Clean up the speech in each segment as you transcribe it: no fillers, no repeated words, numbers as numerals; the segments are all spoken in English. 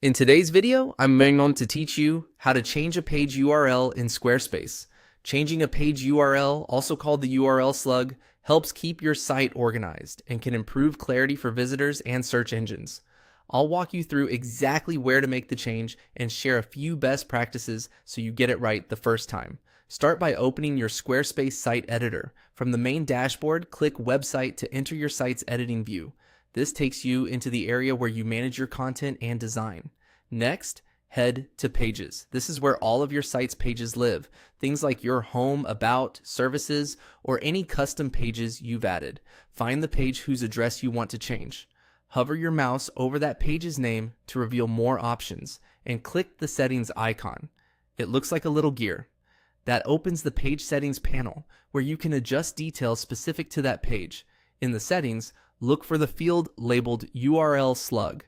In today's video, I'm going to teach you how to change a page URL in Squarespace. Changing a page URL, also called the URL slug, helps keep your site organized and can improve clarity for visitors and search engines. I'll walk you through exactly where to make the change and share a few best practices so you get it right the first time. Start by opening your Squarespace site editor. From the main dashboard, click Website to enter your site's editing view. This takes you into the area where you manage your content and design. Next, head to Pages. This is where all of your site's pages live. Things like your home, about, services, or any custom pages you've added. Find the page whose address you want to change. Hover your mouse over that page's name to reveal more options, and click the settings icon. It looks like a little gear. That opens the page settings panel, where you can adjust details specific to that page. In the settings, look for the field labeled URL slug.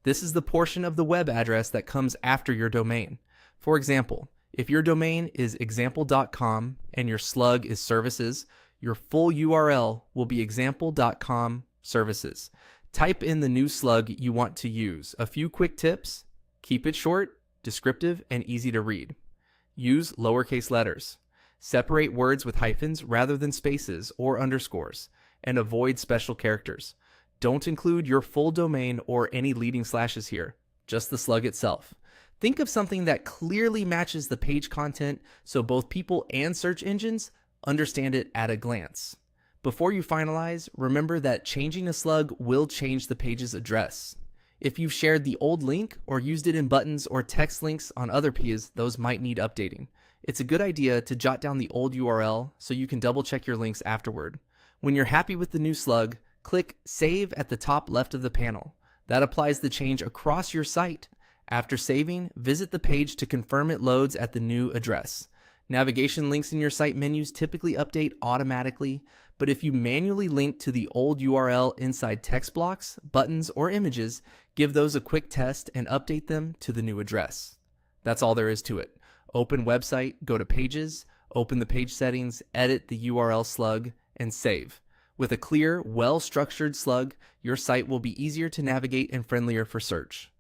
This is the portion of the web address that comes after your domain. For example, if your domain is example.com and your slug is services, your full URL will be example.com services. Type in the new slug you want to use. A few quick tips: keep it short, descriptive, and easy to read. Use lowercase letters. Separate words with hyphens rather than spaces or underscores, and avoid special characters. Don't include your full domain or any leading slashes here, just the slug itself. Think of something that clearly matches the page content so both people and search engines understand it at a glance. Before you finalize, remember that changing a slug will change the page's address. If you've shared the old link or used it in buttons or text links on other pages, those might need updating. It's a good idea to jot down the old URL so you can double check your links afterward. When you're happy with the new slug, click Save at the top left of the panel. That applies the change across your site. After saving, visit the page to confirm it loads at the new address. Navigation links in your site menus typically update automatically, but if you manually link to the old URL inside text blocks, buttons, or images, give those a quick test and update them to the new address. That's all there is to it. Open website, go to Pages, open the page settings, edit the URL slug, and save. With a clear, well-structured slug, your site will be easier to navigate and friendlier for search.